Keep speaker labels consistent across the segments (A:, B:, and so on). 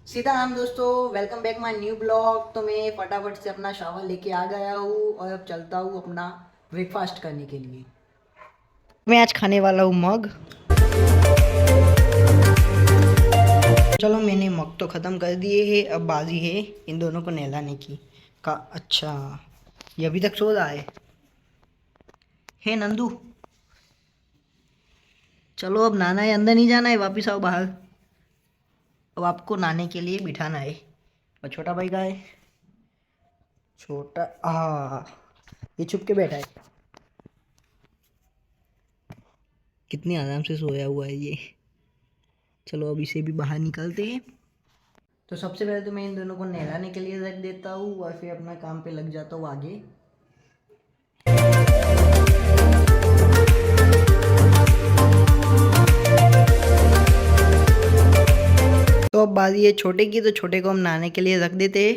A: सीताराम दोस्तों, welcome back my new blog. तो मैं फटाफट से अपना शावर लेके आ गया हूँ और अब चलता हूँ अपना ब्रेकफास्ट करने के लिए। मैं आज खाने वाला हूँ मग। चलो, मैंने मग तो ख़त्म कर दिए है। अब बाजी है इन दोनों को नहलाने की का। अच्छा, ये अभी तक सो रहा है। हे नंदू, चलो अब नहाना है, अंदर नहीं जाना है, वापस आओ बाहर। अब आपको नहाने के लिए बिठाना है। और छोटा भाई का है? छोटा ये छुप के बैठा है। कितनी आराम से सोया हुआ है ये। चलो अब इसे भी बाहर निकालते हैं। तो सबसे पहले तो मैं इन दोनों को नहलाने के लिए रख देता हूँ और फिर अपना काम पे लग जाता हूँ आगे। तो अब बारी है छोटे की, तो छोटे को हम नहाने के लिए रख देते हैं।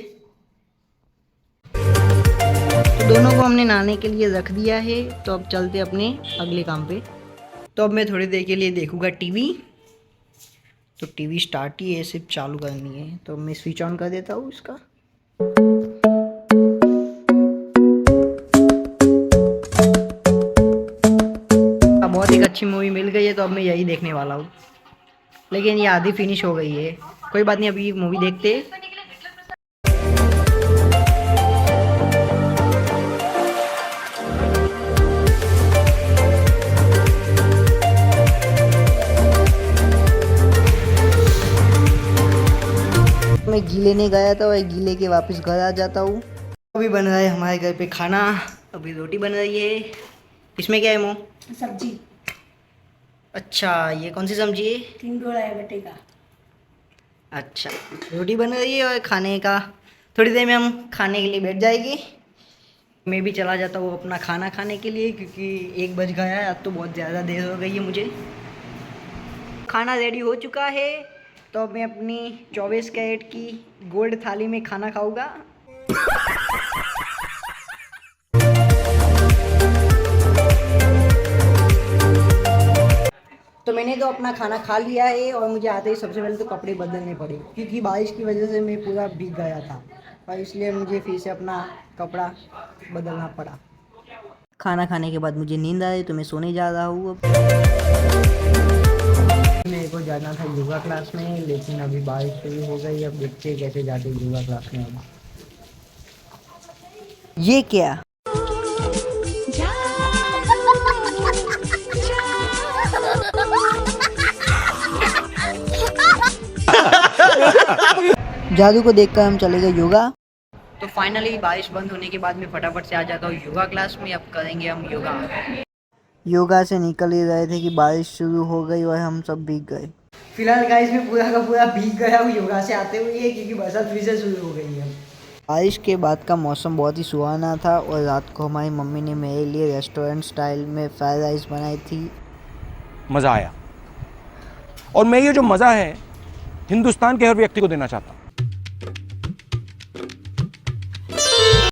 A: तो दोनों को हमने नहाने के लिए रख दिया है। तो अब चलते अपने अगले काम पे। तो अब मैं थोड़ी देर के लिए देखूँगा टीवी। तो टीवी स्टार्ट ही है, सिर्फ चालू करनी है। तो मैं स्विच ऑन कर देता हूँ इसका। अब बहुत एक अच्छी मूवी मिल गई है, तो अब मैं यही देखने वाला हूँ। लेकिन ये आधी फिनिश हो गई है। कोई बात नहीं, अभी मूवी देखते हैं। मैं घी लेने गया था और घी लेके वापस घर आ जाता हूँ। अभी बन रहा है हमारे घर पे खाना। अभी रोटी बन रही है। इसमें क्या है मो?
B: सब्जी।
A: अच्छा, ये कौन सी सब्जी है?
B: टिंडोरा है बेटे का।
A: अच्छा, रोटी बन रही है और खाने का थोड़ी देर में हम खाने के लिए बैठ जाएगी। मैं भी चला जाता हूँ अपना खाना खाने के लिए, क्योंकि 1 बज गया है। अब तो बहुत ज़्यादा देर हो गई है मुझे। खाना रेडी हो चुका है। तो अब मैं अपनी 24 कैरेट की गोल्ड थाली में खाना खाऊंगा। तो मैंने तो अपना खाना खा लिया है और मुझे आते ही सबसे पहले तो कपड़े बदलने पड़े, क्योंकि बारिश की वजह से मैं पूरा भीग गया था और इसलिए मुझे फिर से अपना कपड़ा बदलना पड़ा। खाना खाने के बाद मुझे नींद आई, तो मैं सोने जा रहा हूँ अब। मेरे को जाना था योगा क्लास में, लेकिन अभी बारिश शुरू हो गई। अब देखते हैं कैसे जाते योगा क्लास में। अब ये क्या? जादू को देखकर हम चले गए योगा। तो फाइनली बारिश बंद होने के बाद मैं फटाफट से आ जाता हूँ योगा क्लास में। अब करेंगे हम योगा। योगा से निकल ही रहे थे कि बारिश शुरू हो गई और हम सब भीग गए। फिलहाल गाइस मैं पूरा का पूरा भीग गया हूँ योगा से आते हुए, क्योंकि बरसात फिर से शुरू हो गई है। बारिश के बाद का मौसम बहुत ही सुहाना था और रात को हमारी मम्मी ने मेरे लिए रेस्टोरेंट स्टाइल में फ्राइड राइस बनाई थी।
C: मज़ा आया, और मैं ये जो मज़ा है हिंदुस्तान के हर व्यक्ति को देना चाहता हूँ।